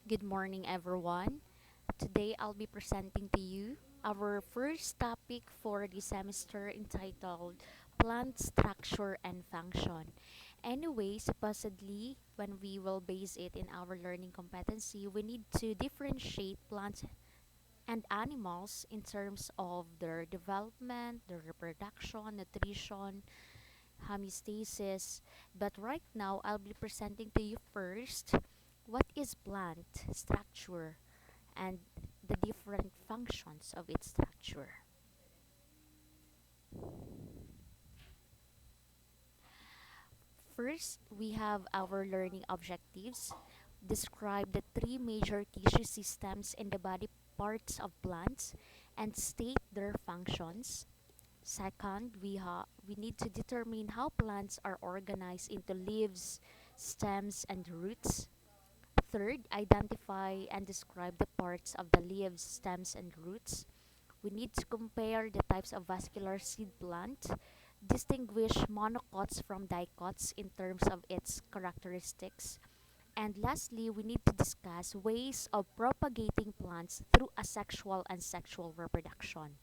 Good morning, everyone. Today I'll be presenting to you our first topic for the semester entitled Plant Structure and Function. Anyway, supposedly, when we will base it in our learning competency, we need to differentiate plants and animals in terms of their development, their reproduction, nutrition, homeostasis. But right now, I'll be presenting to you first what is plant structure and the different functions of its structure. First, we have our learning objectives. Describe the three major tissue systems in the body parts of plants and state their functions. Second, we need to determine how plants are organized into leaves, stems, and roots. Third, identify and describe the parts of the leaves, stems, and roots. We need to compare the types of vascular seed plant, distinguish monocots from dicots in terms of its characteristics. And lastly, we need to discuss ways of propagating plants through asexual and sexual reproduction.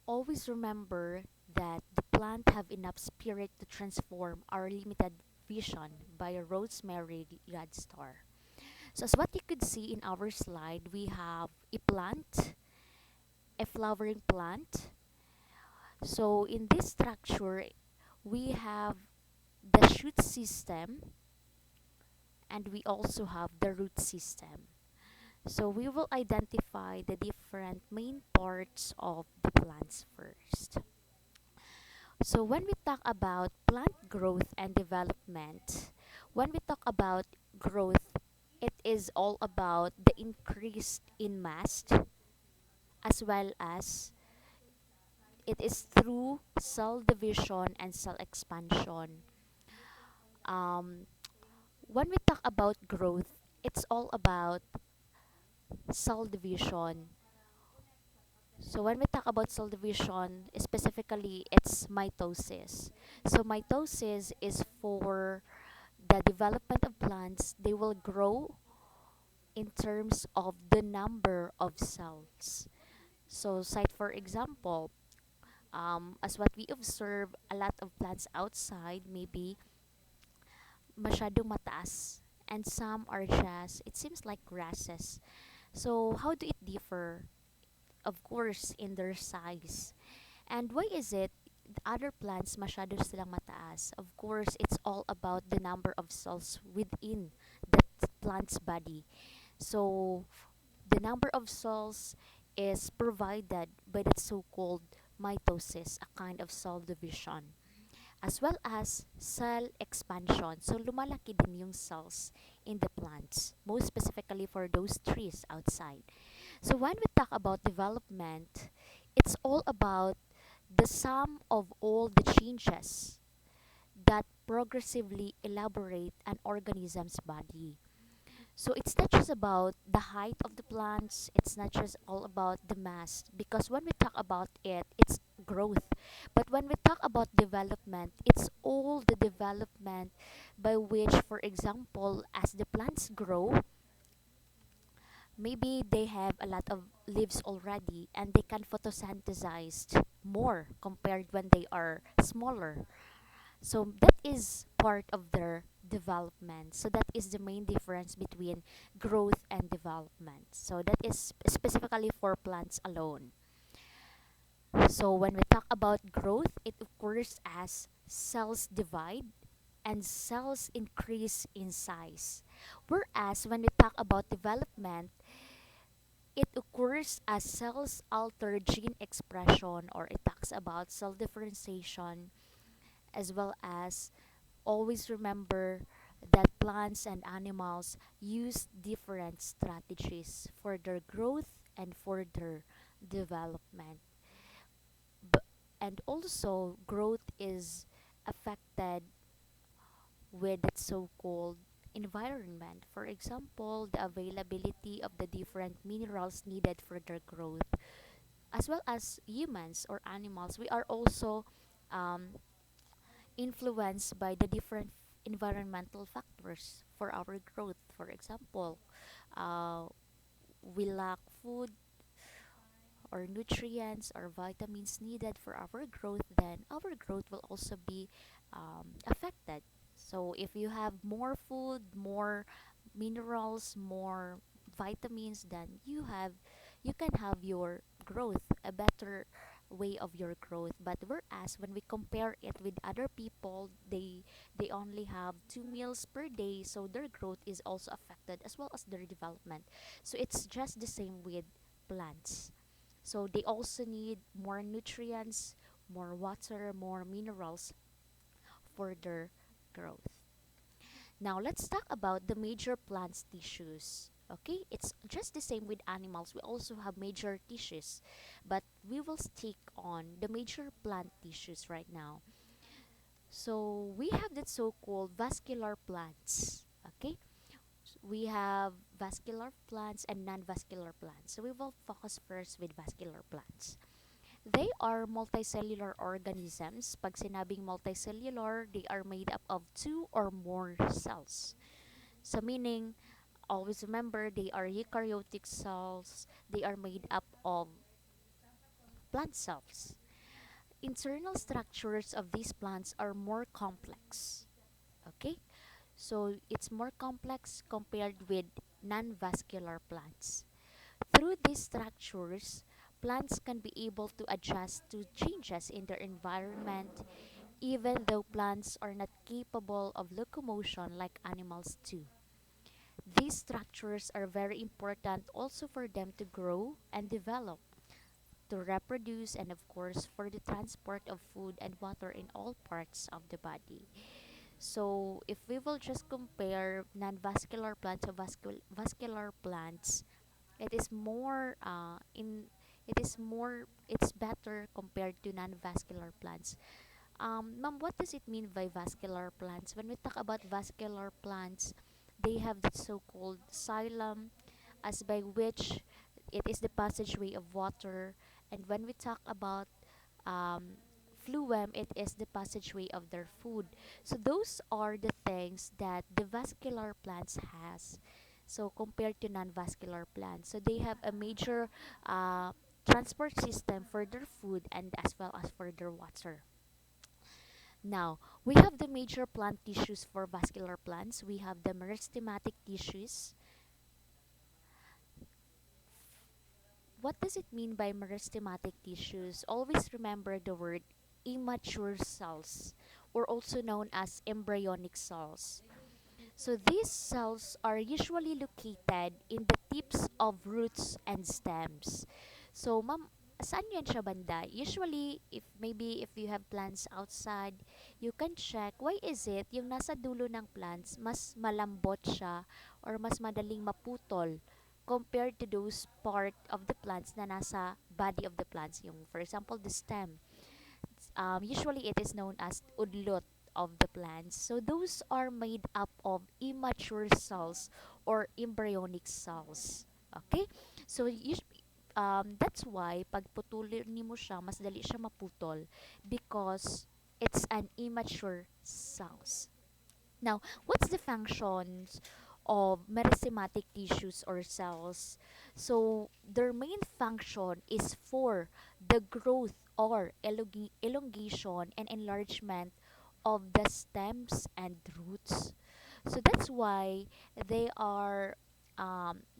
Always remember that the plant have enough spirit to transform our limited vision by Rosemary Godstar. So as what you could see in our slide, we have a plant, a flowering plant. So in this structure, we have the shoot system and we also have the root system. So we will identify the different main parts of the plants first. So when we talk about plant growth and development, when we talk about growth, it is all about the increase in mass as well as it is through cell division and cell expansion. Um, when we talk about growth, it's all about cell division. So when we talk about cell division, specifically it's mitosis. So mitosis is for the development of plants. They will grow in terms of the number of cells. So cite for example, as what we observe, a lot of plants outside maybe masyadong mataas and some are just, it seems like grasses. So how do it differ? Of course, in their size. And why is it the other plants masyado silang mataas? Of course, it's all about the number of cells within that plant's body. So the number of cells is provided by that so-called mitosis, a kind of cell division, as well as cell expansion. So lumalaki din yung cells in the plants, most specifically for those trees outside. So when we talk about development, it's all about the sum of all the changes that progressively elaborate an organism's body. So it's not just about the height of the plants, it's not just all about the mass. Because when we talk about it, it's growth. But when we talk about development, it's all the development by which, for example, as the plants grow, maybe they have a lot of leaves already and they can photosynthesize more compared when they are smaller. So that is part of their development. So that is the main difference between growth and development. So that is specifically for plants alone. So when we talk about growth, it occurs as cells divide and cells increase in size. Whereas when we talk about development, it occurs as cells alter gene expression, or it talks about cell differentiation, as well as always remember that plants and animals use different strategies for their growth and for their development. And also, growth is affected with that so-called environment. For example, the availability of the different minerals needed for their growth, as well as humans or animals. We are also um, influenced by the different environmental factors for our growth. For example, uh, we lack food or nutrients or vitamins needed for our growth, then our growth will also be affected. So if you have more food, more minerals, more vitamins, then you can have your growth, a better way of your growth. But whereas when we compare it with other people, they only have 2 meals per day, so their growth is also affected as well as their development. So it's just the same with plants. So they also need more nutrients, more water, more minerals for their growth. Now let's talk about the major plant tissues. Okay, it's just the same with animals. We also have major tissues, but we will stick on the major plant tissues right now. So we have the so-called vascular plants. Okay, we have vascular plants and non-vascular plants. So we will focus first with vascular plants. They are multicellular organisms. Pag sinabing multicellular, they are made up of two or more cells. So meaning, always remember, they are eukaryotic cells. They are made up of plant cells. Internal structures of these plants are more complex. Okay? So it's more complex compared with non-vascular plants. Through these structures, plants can be able to adjust to changes in their environment, even though plants are not capable of locomotion like animals do. These structures are very important also for them to grow and develop, to reproduce, and of course for the transport of food and water in all parts of the body. So if we will just compare non-vascular plants to vascular plants, it is more it's better compared to non-vascular plants. Ma'am, what does it mean by vascular plants? When we talk about vascular plants, they have the so-called xylem, as by which it is the passageway of water. And when we talk about um, phloem, it is the passageway of their food. So those are the things that the vascular plants has. So compared to non-vascular plants, so they have a major uh, transport system for their food and as well as for their water. Now, we have the major plant tissues for vascular plants. We have the meristematic tissues. What does it mean by meristematic tissues? Always remember the word immature cells, or also known as embryonic cells. So these cells are usually located in the tips of roots and stems. So ma'am, saan yan siya banda? Usually, if you have plants outside, you can check why is it yung nasa dulo ng plants mas malambot siya or mas madaling maputol compared to those part of the plants na nasa body of the plants. Yung, for example, the stem. Usually, it is known as udlot of the plants. So those are made up of immature cells or embryonic cells. Okay? So that's why pag putulin mo siya, mas dali siya maputol because it's an immature cells. Now, what's the functions of meristematic tissues or cells? So, their main function is for the growth or elongation and enlargement of the stems and roots. So that's why they are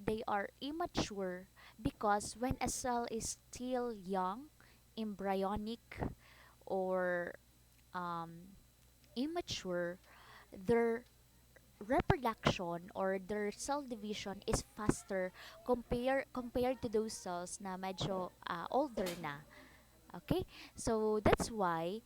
they are immature because when a cell is still young, embryonic, or um, immature, their reproduction or their cell division is faster compared to those cells na medyo older na. Okay? So that's why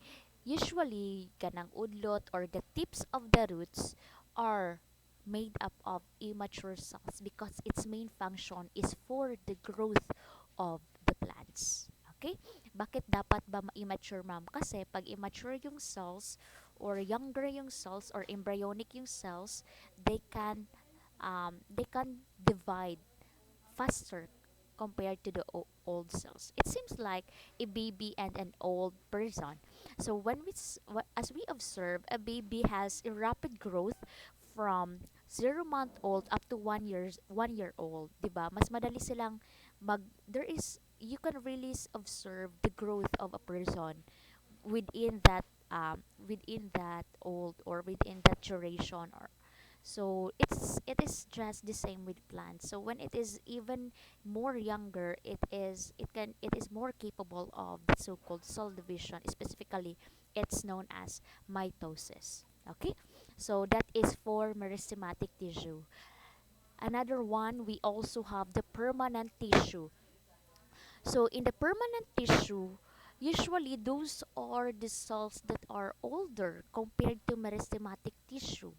usually kanang udlot or the tips of the roots are made up of immature cells because its main function is for the growth of the plants. Okay? Bakit dapat ba ma-immature, ma'am? Kasi pag immature yung cells or younger yung cells or embryonic yung cells, they can divide faster compared to the old cells. It seems like a baby and an old person. So as we observe, a baby has a rapid growth from 0 month old up to 1 year old, 'di ba? Mas madali silang there is you can really observe the growth of a person within that old or within that duration, or so it is just the same with plants. So when it is even more younger, it is more capable of the so-called cell division. Specifically, it's known as mitosis. Okay, so that is for meristematic tissue. Another one, we also have the permanent tissue. So in the permanent tissue, usually those are the cells that are older compared to meristematic tissue.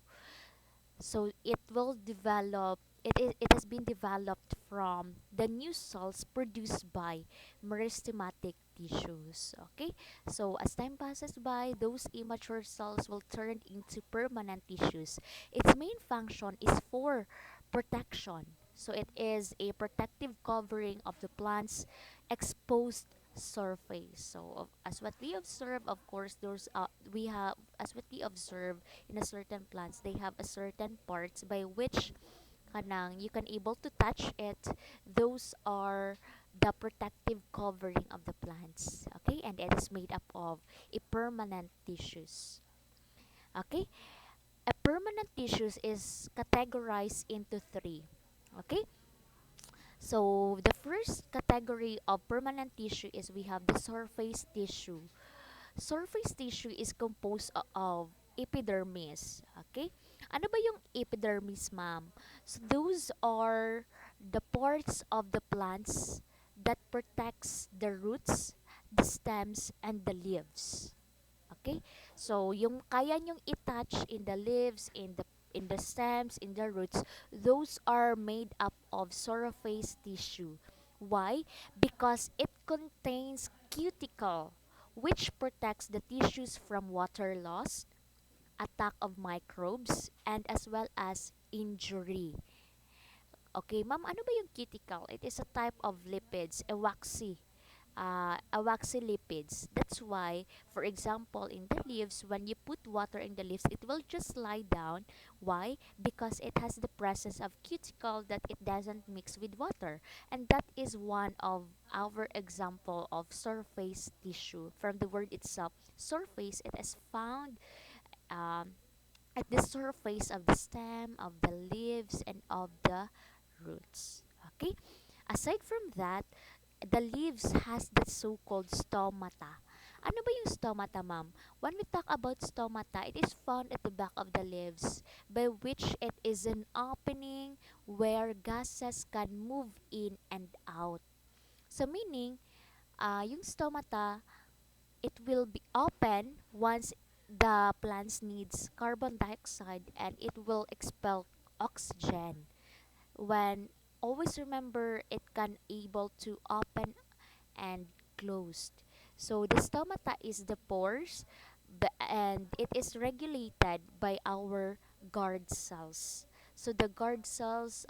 So it has been developed from the new cells produced by meristematic tissues. Okay? So as time passes by, those immature cells will turn into permanent tissues. Its main function is for protection. So it is a protective covering of the plant's exposed surface. So as what we observe, of course, those we have as what we observe in a certain plants, they have a certain parts by which kanang you can able to touch it. Those are the protective covering of the plants. Okay, and it is made up of a permanent tissues. Okay, a permanent tissues is categorized into three. Okay, so the first category of permanent tissue is we have the surface tissue. Surface tissue is composed of epidermis. Okay? Ano ba yung epidermis, ma'am? So those are the parts of the plants that protects the roots, the stems, and the leaves. Okay? So yung kaya nyong i-touch in the leaves, in the stems, in the roots, those are made up of surface tissue. Why? Because it contains cuticle, which protects the tissues from water loss, attack of microbes, and as well as injury. Okay, ma'am, ano ba yung cuticle? It is a type of lipids, a waxy lipids. That's why, for example, in the leaves, when you put water in the leaves, it will just slide down. Why? Because it has the presence of cuticle that it doesn't mix with water. And that is one of our example of surface tissue. From the word itself, surface, it is found um, at the surface of the stem, of the leaves, and of the roots. Okay? Aside from that, the leaves has the so-called stomata. Ano ba yung stomata, ma'am? When we talk about stomata, it is found at the back of the leaves, by which it is an opening where gases can move in and out. So meaning, yung stomata, it will be open once the plants needs carbon dioxide and it will expel oxygen. When always remember, it can able to open and closed. So the stomata is the pores, and it is regulated by our guard cells. So the guard cells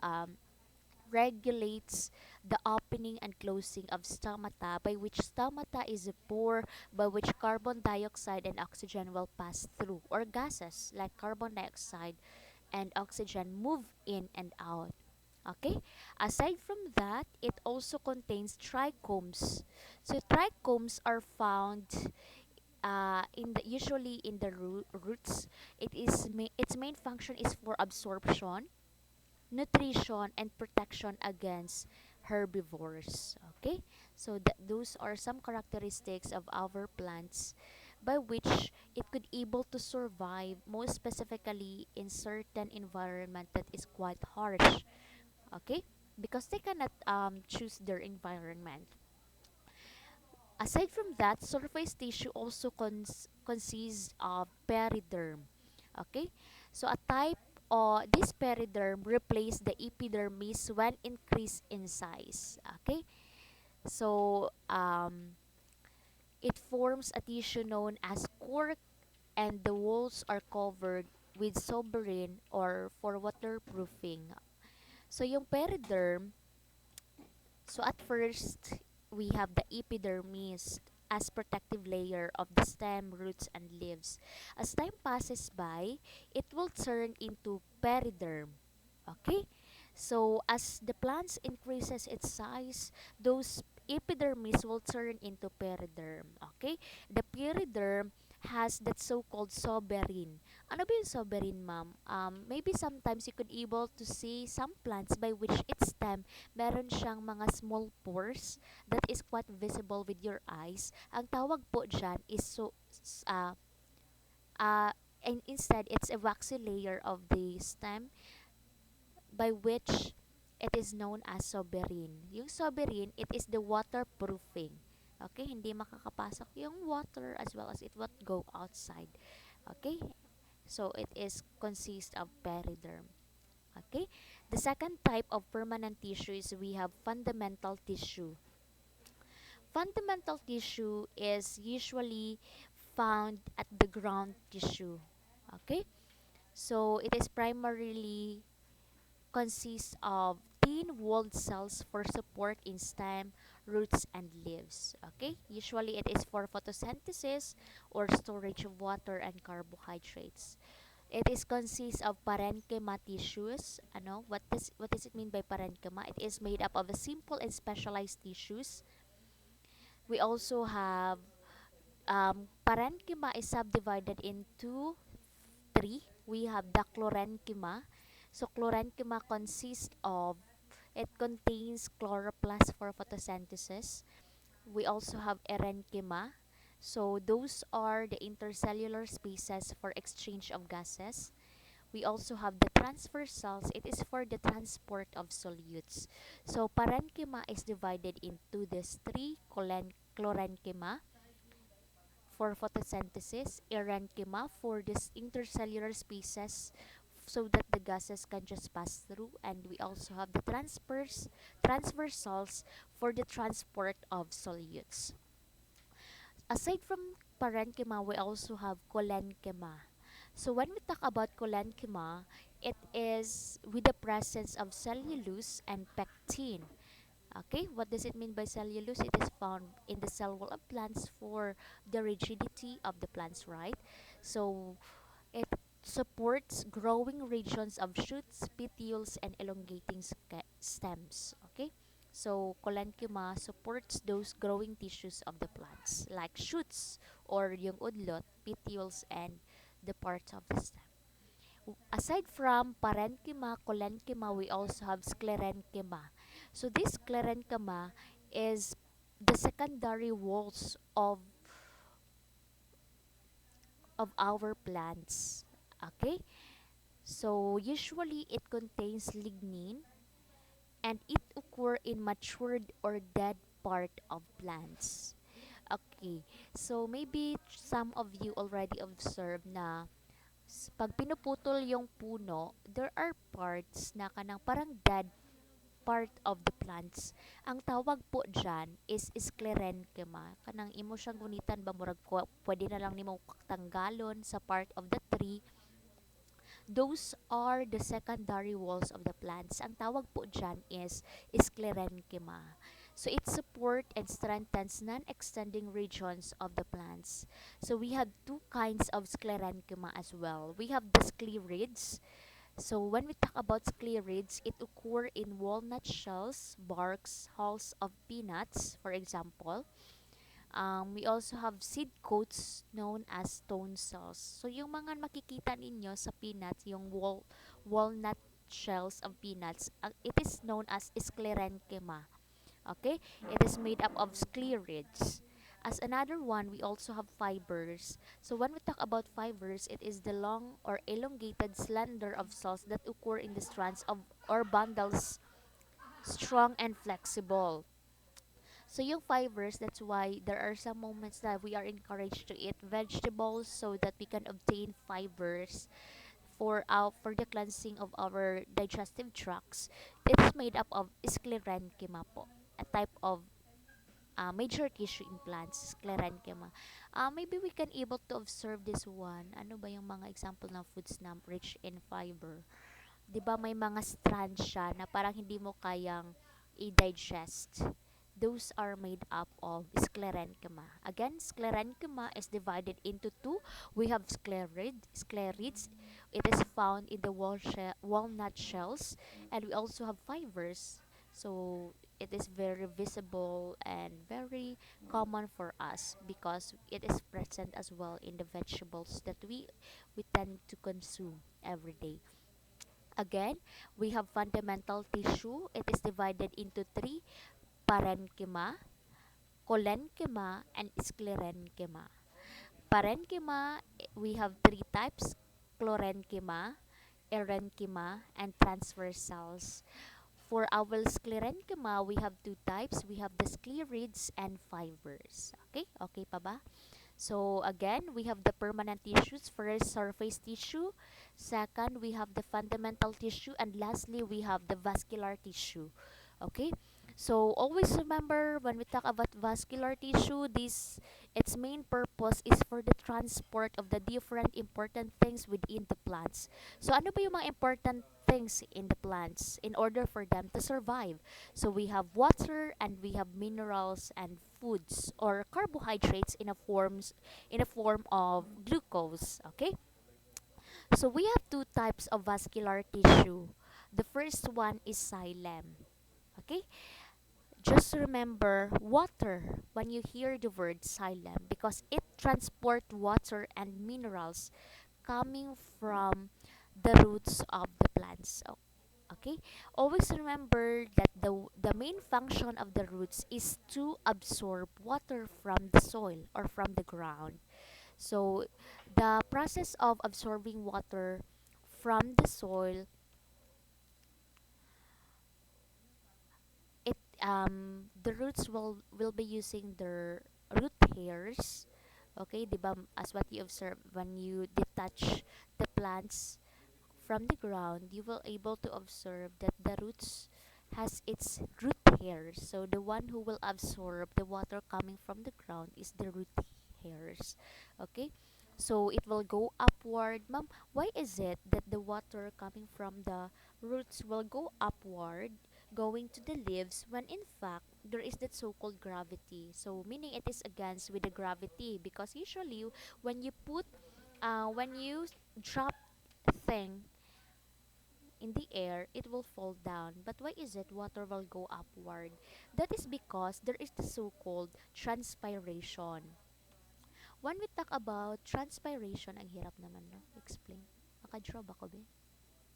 regulates the opening and closing of stomata, by which stomata is a pore by which carbon dioxide and oxygen will pass through, or gases like carbon dioxide and oxygen move in and out. Okay? Aside from that, it also contains trichomes. So trichomes are found usually in the roots. Its main function is for absorption, nutrition, and protection against herbivores. Okay? So those are some characteristics of our plants by which it could able to survive, most specifically in certain environment that is quite harsh. Okay, because they cannot choose their environment. Aside from that, surface tissue also consists of periderm. Okay, so a type of this periderm replace the epidermis when increased in size. Okay, so it forms a tissue known as cork, and the walls are covered with soberane or for waterproofing. So yung periderm, So at first, we have the epidermis as protective layer of the stem, roots, and leaves. As time passes by, it will turn into periderm. Okay? So as the plant increases its size, those epidermis will turn into periderm. Okay? The periderm has that so-called soberin. Ano ba yung soberin, ma'am? Maybe sometimes you could able to see some plants by which its stem meron siyang mga small pores that is quite visible with your eyes. Ang tawag po dyan is uh, uh, and instead it's a waxy layer of the stem by which it is known as soberin. Yung soberin, it is the waterproofing. Okay, hindi makakapasok yung water as well as it would go outside. Okay, so it is consist of periderm. Okay, the second type of permanent tissue is we have fundamental tissue. Fundamental tissue is usually found at the ground tissue. Okay, so it is primarily consists of thin-walled cells for support in stem, roots, and leaves. Okay, usually it is for photosynthesis or storage of water and carbohydrates. It is consists of parenchyma tissues. What does it mean by parenchyma? It is made up of a simple and specialized tissues. We also have parenchyma is subdivided into three. We have the chlorenchyma. So chlorenchyma consists of it contains chloroplast for photosynthesis. We also have erenchyma. So those are the intercellular spaces for exchange of gases. We also have the transfer cells. It is for the transport of solutes. So parenchyma is divided into these three: chlorenchyma for photosynthesis, erenchyma for these intercellular spaces so that the gases can just pass through, and we also have the transfer cells for the transport of solutes. Aside from parenchyma, we also have cholenchyma. So when we talk about cholenchyma, it is with the presence of cellulose and pectin. Okay, what does it mean by cellulose? It is found in the cell wall of plants for the rigidity of the plants, right? So it supports growing regions of shoots, petioles, and elongating stems. Okay, so cholenchyma supports those growing tissues of the plants, like shoots or yung udlot, petioles, and the parts of the stem. Aside from parenchyma, cholenchyma, we also have sclerenchyma. So this sclerenchyma is the secondary walls of our plants. Okay? So usually it contains lignin and it occur in matured or dead part of plants. Okay. So maybe some of you already observed na pag pinuputol yung puno, there are parts na kanang parang dead part of the plants. Ang tawag po dyan is sclerenchyma. Kanang imo siyang gunitan ba murag pwede na lang nimo tanggalon sa part of the tree. Those are the secondary walls of the plants. Ang tawag po dyan is sclerenchyma. So it support and strengthens non-extending regions of the plants. So we have two kinds of sclerenchyma as well. We have the sclerids. So when we talk about sclerids, it occur in walnut shells, barks, hulls of peanuts, for example. We also have seed coats known as stone cells. So yung mga makikita ninyo sa peanuts, yung walnut shells of peanuts, it is known as sclerenchyma. Okay? It is made up of sclerids. As another one, we also have fibers. So when we talk about fibers, it is the long or elongated slender of cells that occur in the strands of or bundles, strong and flexible. So yung fibers, that's why there are some moments that we are encouraged to eat vegetables so that we can obtain fibers for the cleansing of our digestive tracts. It is made up of sclerenchyma po, a type of major tissue in plants, sclerenchyma. Maybe we can able to observe this one. Ano ba yung mga example ng foods na rich in fiber? 'Di ba may mga strands siya na parang hindi mo kayang digest. Those are made up of sclerenchyma. Again, sclerenchyma is divided into two. We have sclerids. It is found in the walnut shells, and we also have fibers. So it is very visible and very common for us because it is present as well in the vegetables that we tend to consume every day. Again, we have fundamental tissue. It is divided into three: parenchyma, collenchyma, and sclerenchyma. Parenchyma, we have three types: chlorenchyma, erenchyma, and transversals. For our sclerenchyma, we have two types. We have the sclerids and fibers. Okay? Okay pa ba? So again, we have the permanent tissues. First, surface tissue. Second, we have the fundamental tissue. And lastly, we have the vascular tissue. Okay? So always remember when we talk about vascular tissue, its main purpose is for the transport of the different important things within the plants. So ano ba yung mga important things in the plants in order for them to survive? So we have water and we have minerals and foods or carbohydrates in a form of glucose. Okay? So we have two types of vascular tissue. The first one is xylem. Okay? Just remember water when you hear the word xylem because it transports water and minerals coming from the roots of the plants. Okay? Always remember that the main function of the roots is to absorb water from the soil or from the ground. So the process of absorbing water from the soil, the roots will be using their root hairs. Okay, di ba, as what you observe when you detach the plants from the ground, you will able to observe that the roots has its root hairs. So the one who will absorb the water coming from the ground is the root hairs. Okay? So it will go upward. Ma'am, why is it that the water coming from the roots will go upward, going to the leaves, when in fact there is that so-called gravity? So meaning it is against with the gravity because usually when you drop thing in the air, it will fall down. But why is it water will go upward? That is because there is the so-called transpiration. When we talk about transpiration, ang hirap naman, no? Explain. Makadraw ba ko, be?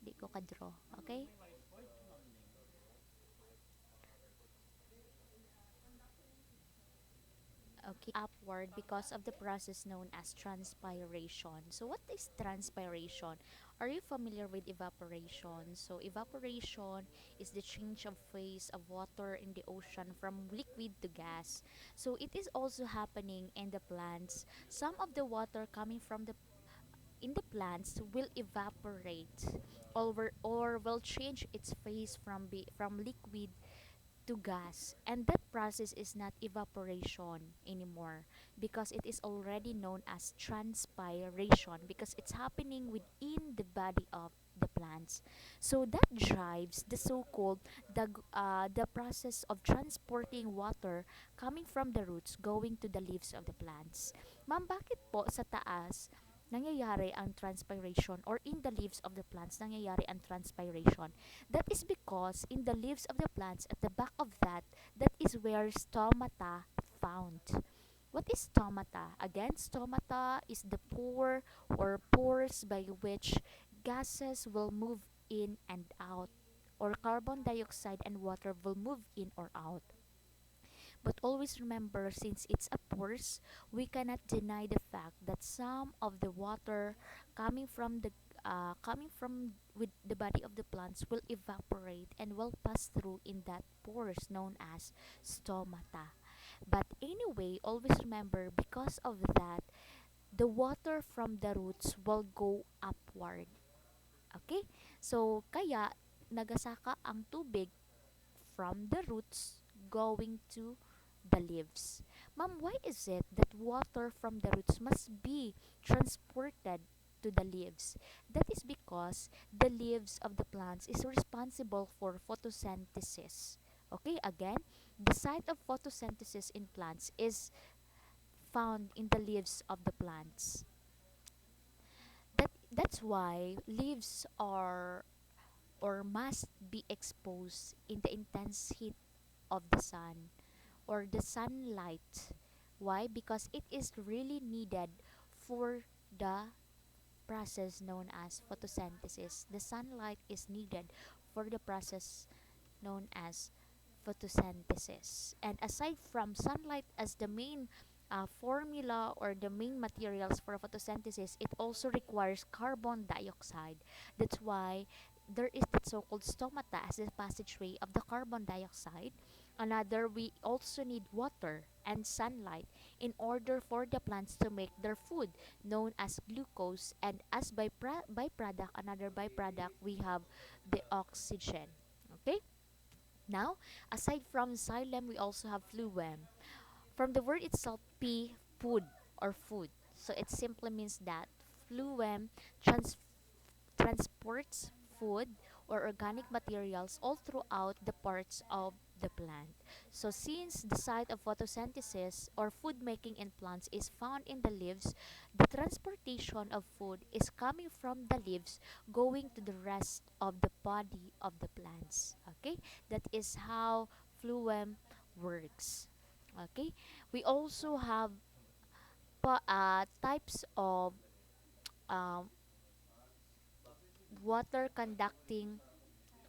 Di ko kadraw. Okay? Okay, upward because of the process known as transpiration. So what is transpiration? Are you familiar with evaporation? So evaporation is the change of phase of water in the ocean from liquid to gas. So it is also happening in the plants. Some of the water coming from the in the plants will evaporate or will change its phase from liquid to gas, and that process is not evaporation anymore because it is already known as transpiration because it's happening within the body of the plants. So that drives the so-called the process of transporting water coming from the roots going to the leaves of the plants. Ma'am, bakit po sa taas nangyayari ang transpiration or in the leaves of the plants nangyayari ang transpiration? That is because in the leaves of the plants at the back of that is where stomata found. What is stomata? Again, stomata is the pore or pores by which gases will move in and out, or carbon dioxide and water will move in or out. But always remember, since it's a pores, we cannot deny the fact that some of the water coming from the coming from with the body of the plants will evaporate and will pass through in that pores known as stomata. But anyway, always remember because of that, the water from the roots will go upward. Okay? So, kaya nagasaka ang tubig from the roots going to the leaves. Ma'am, why is it that water from the roots must be transported to the leaves? That is because the leaves of the plants is responsible for photosynthesis. Okay, again, the site of photosynthesis in plants is found in the leaves of the plants. That's why leaves are or must be exposed in the intense heat of the sun or the sunlight. Why? Because it is really needed for the process known as photosynthesis. The sunlight is needed for the process known as photosynthesis. And aside from sunlight as the main formula or the main materials for photosynthesis, it also requires carbon dioxide. That's why there is that so-called stomata as the passageway of the carbon dioxide. Another, we also need water and sunlight in order for the plants to make their food known as glucose, and as byproduct, another byproduct, we have the oxygen. Okay, now, aside from xylem, we also have phloem. From the word itself, p, food or food. So it simply means that phloem trans- transports food or organic materials all throughout the parts of the plant. So since the site of photosynthesis or food making in plants is found in the leaves, the transportation of food is coming from the leaves going to the rest of the body of the plants. Okay? That is how phloem works. Okay? We also have types of um, water conducting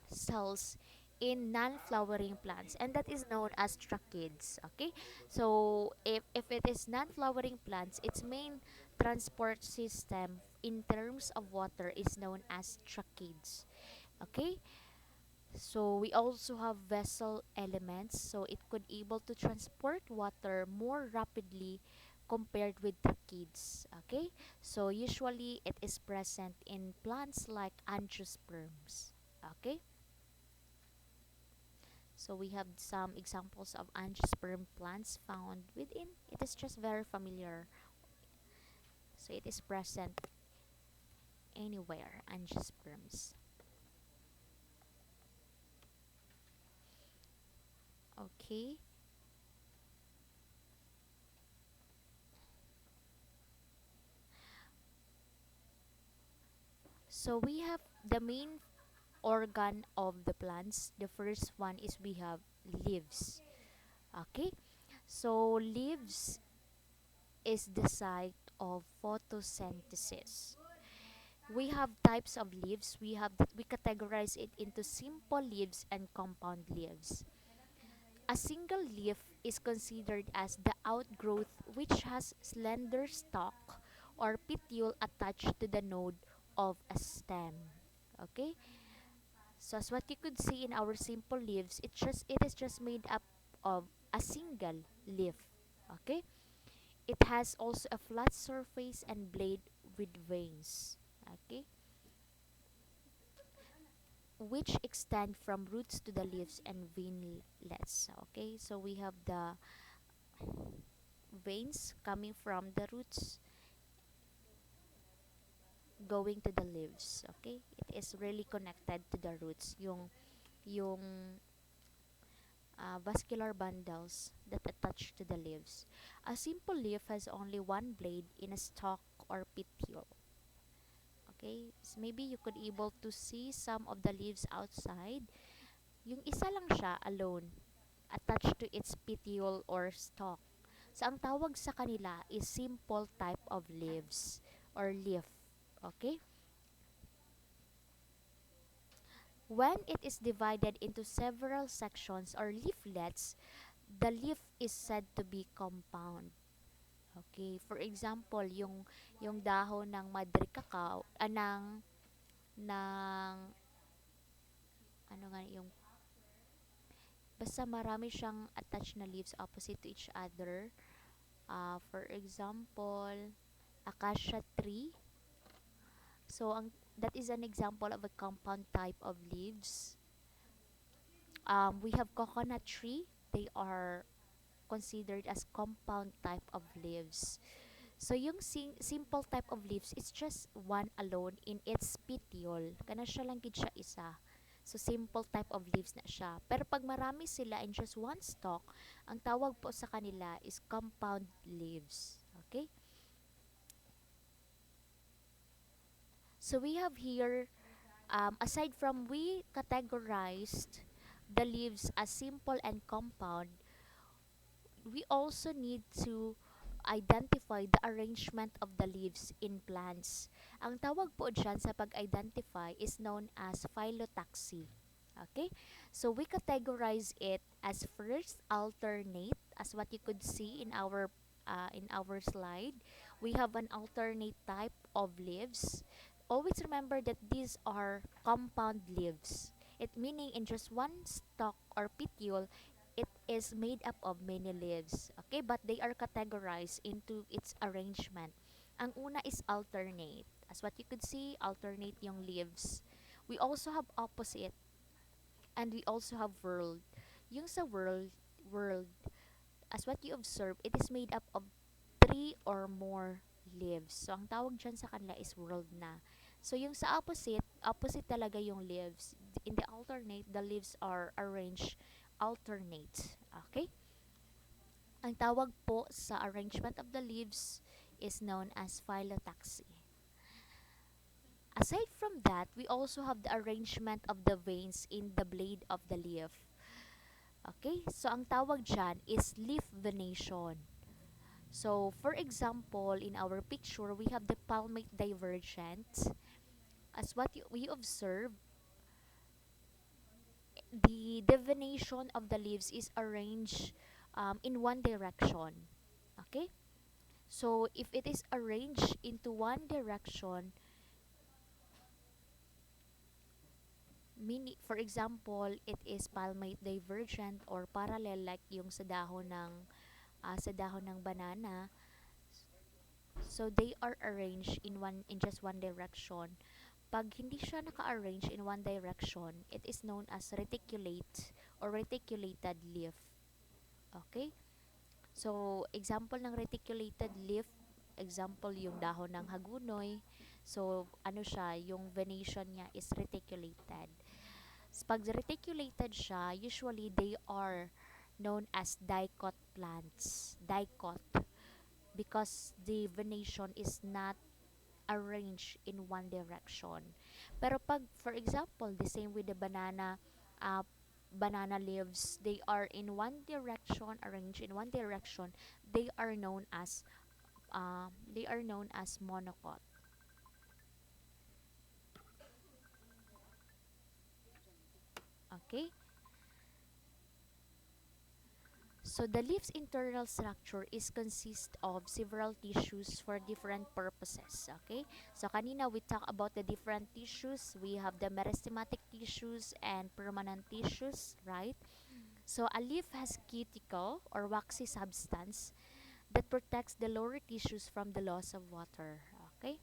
cells in non-flowering plants, and that is known as tracheids. Okay, so if it is non-flowering plants, its main transport system in terms of water is known as tracheids. Okay, so we also have vessel elements, so it could able to transport water more rapidly compared with tracheids. Okay, so usually it is present in plants like angiosperms. Okay, so we have some examples of angiosperm plants found within. It is just very familiar. So it is present anywhere, angiosperms. Okay. So we have the main organ of the plants. The first one is we have leaves. Okay. So leaves is the site of photosynthesis. We have types of leaves. We categorize it into simple leaves and compound leaves. A single leaf is considered as the outgrowth which has slender stalk or petiole attached to the node of a stem. Okay? So as what you could see in our simple leaves, it is just made up of a single leaf. Okay? It has also a flat surface and blade with veins. Okay? Which extend from roots to the leaves and veinlets. Okay? So we have the veins coming from the roots going to the leaves. Okay, it is really connected to the roots, yung vascular bundles that attach to the leaves. A simple leaf has only one blade in a stalk or petiole. Okay, so maybe you could able to see some of the leaves outside. Yung isa lang siya alone attached to its petiole or stalk. So ang tawag sa kanila is simple type of leaves or leaf. Okay? When it is divided into several sections or leaflets, the leaf is said to be compound. Okay, for example, yung dahon ng madre cacao, ng ano nga yung basta marami siyang attached na leaves opposite to each other. For example, acacia tree. So that is an example of a compound type of leaves. We have coconut tree. They are considered as compound type of leaves. So yung simple type of leaves, it's just one alone in its petiole. Kana siya lang gid siya isa. So, simple type of leaves na siya. Pero pag marami sila in just one stalk, ang tawag po sa kanila is compound leaves. Okay? So, we have here, aside from we categorized the leaves as simple and compound, we also need to identify the arrangement of the leaves in plants. Ang tawag po dyan sa pag-identify is known as phyllotaxy. Okay? So we categorize it as first alternate, as what you could see in our slide. We have an alternate type of leaves. Always remember that these are compound leaves. It meaning in just one stalk or petiole, it is made up of many leaves. Okay, but they are categorized into its arrangement. Ang una is alternate. As what you could see, alternate yung leaves. We also have opposite and we also have world. Yung sa world, as what you observe, it is made up of three or more leaves. So, ang tawag dyan sa kanila is world na. So, yung sa opposite talaga yung leaves. In the alternate, the leaves are arranged alternate. Okay? Ang tawag po sa arrangement of the leaves is known as phyllotaxy. Aside from that, we also have the arrangement of the veins in the blade of the leaf. Okay? So, ang tawag dyan is leaf venation. So, for example, in our picture, we have the palmate divergent. As what we observe, the divination of the leaves is arranged in one direction. Okay? So, if it is arranged into one direction, for example, it is palmate divergent or parallel like yung sa dahon ng banana. So, they are arranged in just one direction. Pag hindi siya naka-arrange in one direction, it is known as reticulate or reticulated leaf. Okay? So, example ng reticulated leaf, example yung dahon ng hagunoy. So, ano siya, yung venation niya is reticulated. Pag reticulated siya, usually they are known as dicot plants. Dicot. Because the venation is not arranged in one direction. Pero pag, for example, the same with the banana leaves, they are in one direction, arranged in one direction, they are known as monocot. Okay? So the leaf's internal structure is consist of several tissues for different purposes. Okay? So kanina we talk about the different tissues. We have the meristematic tissues and permanent tissues, right? So a leaf has cuticle or waxy substance that protects the lower tissues from the loss of water. Okay?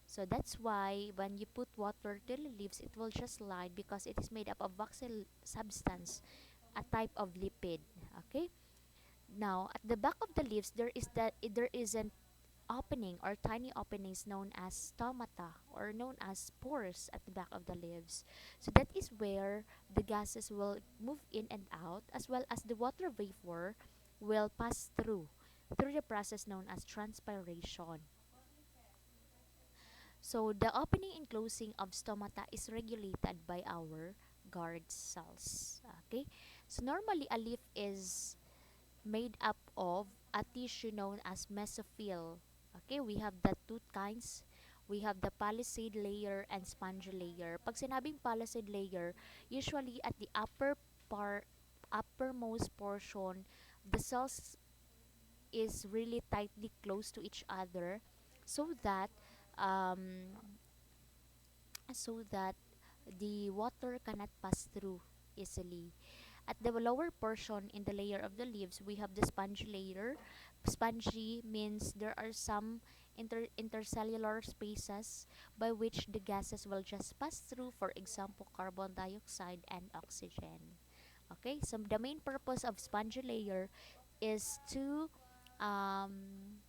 So that's why when you put water to the leaves, it will just slide because it is made up of waxy substance, a type of lipid. Okay? Now, at the back of the leaves, there is an opening or tiny openings known as stomata or known as pores at the back of the leaves. So that is where the gases will move in and out as well as the water vapor will pass through the process known as transpiration. So the opening and closing of stomata is regulated by our guard cells. Okay? So normally a leaf is made up of a tissue known as mesophyll. Okay, we have the two kinds. We have the palisade layer and spongy layer. Pag sinabing palisade layer, usually at the uppermost portion, the cells is really tightly close to each other so that um, so that the water cannot pass through easily. At the lower portion in the layer of the leaves, we have the spongy layer. Spongy means there are some intercellular spaces by which the gases will just pass through, for example, carbon dioxide and oxygen. Okay, so the main purpose of spongy layer is to um,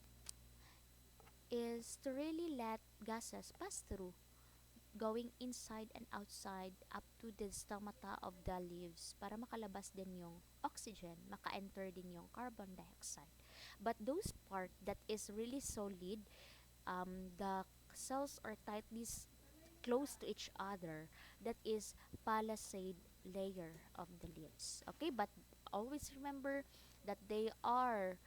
really let gases pass through going inside and outside up to the stomata of the leaves para makalabas din yung oxygen, maka-enter din yung carbon dioxide. But those part that is really solid, the cells are tightly close to each other. That is palisade layer of the leaves. Okay, but always remember that they are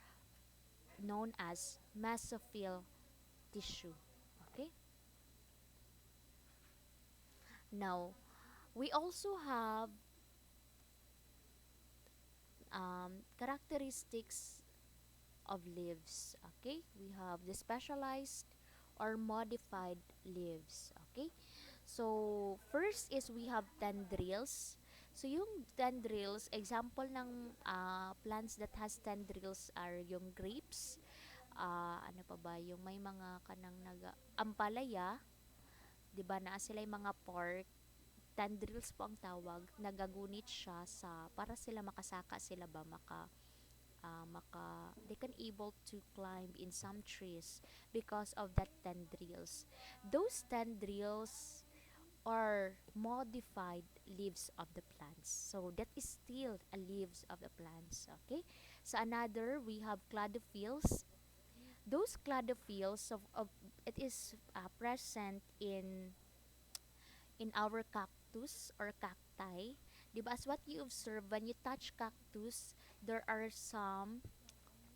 known as mesophyll tissue. Okay, now we also have characteristics of leaves. Okay, we have the specialized or modified leaves. Okay, so first is we have tendrils. So yung tendrils, example ng plants that has tendrils are yung grapes, ano pa ba, yung may mga kanang ampalaya, 'di ba, na sila yung mga part tendrils po ang tawag, nagagunit siya sa para sila makasaka sila ba they can able to climb in some trees because of that tendrils. Those tendrils are modified leaves of the plants, so that is still a leaves of the plants. Okay, so another we have cladophiles. Those cladophiles of it is present in our cactus or cacti. Diba, as what you observe when you touch cactus, there are some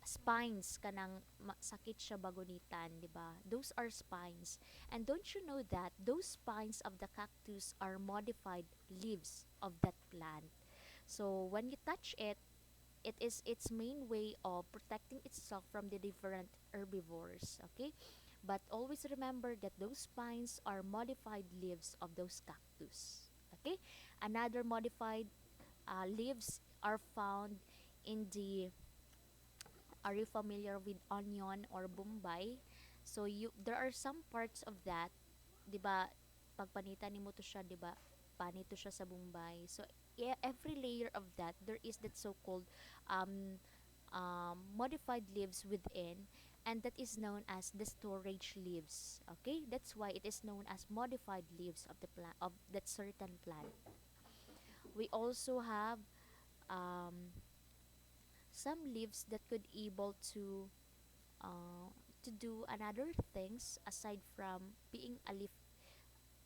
spines kanang sakit siya bagunitan, 'di ba? Those are spines. And don't you know that those spines of the cactus are modified leaves of that plant. So when you touch it, it is its main way of protecting itself from the different herbivores, okay? But always remember that those spines are modified leaves of those cactus, okay? Another modified leaves are found in the, are you familiar with onion or bombay? So you there are some parts of that, 'di ba? Pagpanitan nimo to siya, 'di ba? Panito siya sa bombay. So every layer of that there is that so-called um, modified leaves within, and that is known as the storage leaves. Okay, that's why it is known as modified leaves of the plant of that certain plant. We also have um, some leaves that could able uh, to do another things aside from being a leaf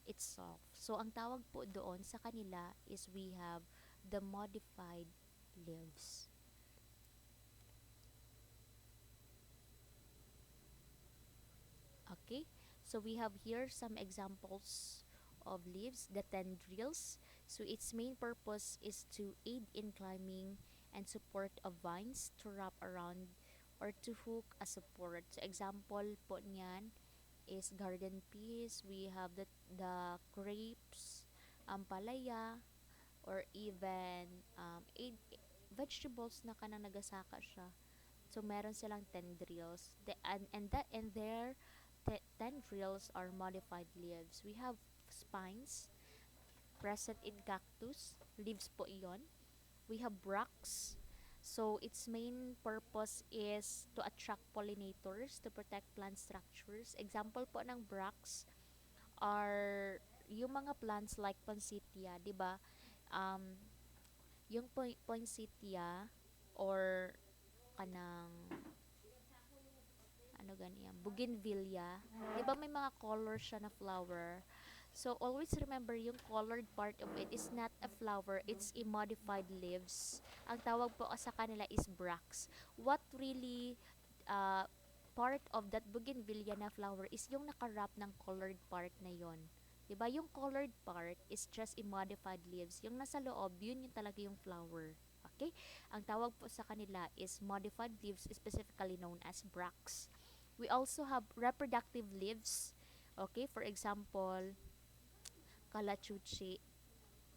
itself. So ang tawag po doon sa kanila is we have the modified leaves. Okay, so we have here some examples of leaves, the tendrils. So its main purpose is to aid in climbing and support of vines to wrap around or to hook a support. So example po niyan is garden peas, we have the grapes, ampalaya, or even vegetables na kanang nagasaka siya. So meron silang tendrils. And their tendrils are modified leaves. We have spines present in cactus. Leaves po iyon. We have bracts. So its main purpose is to attract pollinators, to protect plant structures. Example po ng bracts are yung mga plants like poinsettia, 'di ba? Um, yung poinsettia or kanang ano ganyan, bougainvillea, 'di ba may mga color siya na flower? So always remember yung colored part of it is not a flower, it's a modified leaves. Ang tawag po sa kanila is bracts. What really uh, part of that bougainvillea na flower is yung nakarap ng colored part na yon. 'Di ba? Yung colored part is just a modified leaves. Yung nasa loob, yun yung talaga yung flower. Okay? Ang tawag po sa kanila is modified leaves, specifically known as bracts. We also have reproductive leaves. Okay? For example, calachuchi.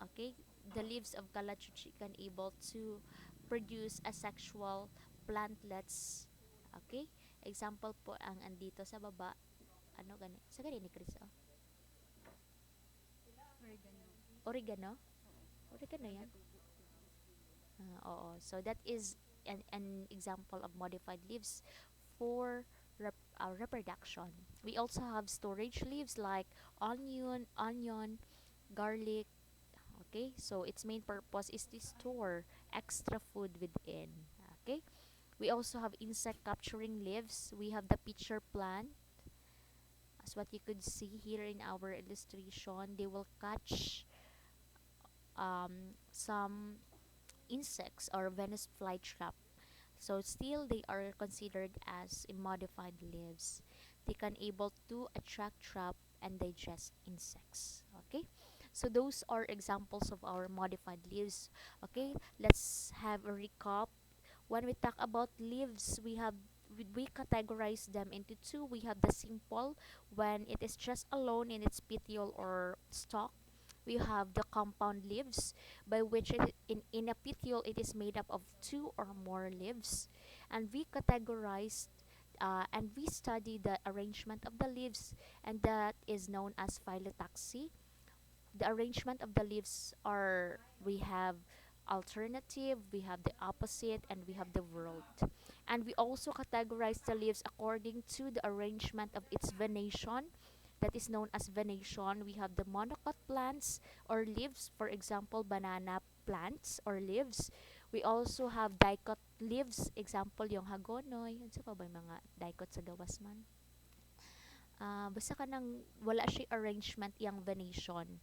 Okay? The leaves of calachuchi can able to produce asexual plantlets. Okay? Example po ang andito sa baba. Ano gani? Sa gani ni Chris, oh? Oregano? Oregano yan? Oo. So that is an example of modified leaves for reproduction. We also have storage leaves like onion, garlic. Okay, so its main purpose is to store extra food within. Okay, we also have insect capturing leaves. We have the pitcher plant. As what you could see here in our illustration, they will catch some insects or Venus flytrap. So still they are considered as a modified leaves. They can able to attract, trap, and digest insects. Okay, so those are examples of our modified leaves. Okay, let's have a recap. When we talk about leaves, we categorize them into two. We have the simple, when it is just alone in its petiole or stalk. We have the compound leaves, by which in a petiole it is made up of two or more leaves. And we categorize and we study the arrangement of the leaves, and that is known as phyllotaxy. The arrangement of the leaves are, we have alternative, we have the opposite, and we have the world. And we also categorize the leaves according to the arrangement of its venation, that is known as venation. We have the monocot plants or leaves, for example banana plants or leaves. We also have dicot leaves, example yung hagonoy. Ano pa ba yung mga dicot sa gawas man? Basta ka nang wala siya arrangement yung venation.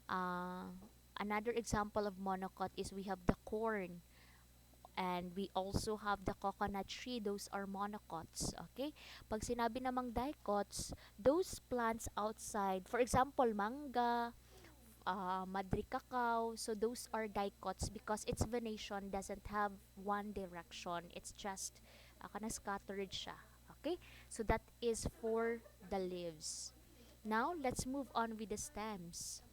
Uh, Another example of monocot is we have the corn, and we also have the coconut tree. Those are monocots. Okay, pag sinabi namang dicots, those plants outside, for example mangga, madri cacao, so those are dicots because its venation doesn't have one direction, it's just kana scattered siya. Okay, so that is for the leaves. Now let's move on with the stems.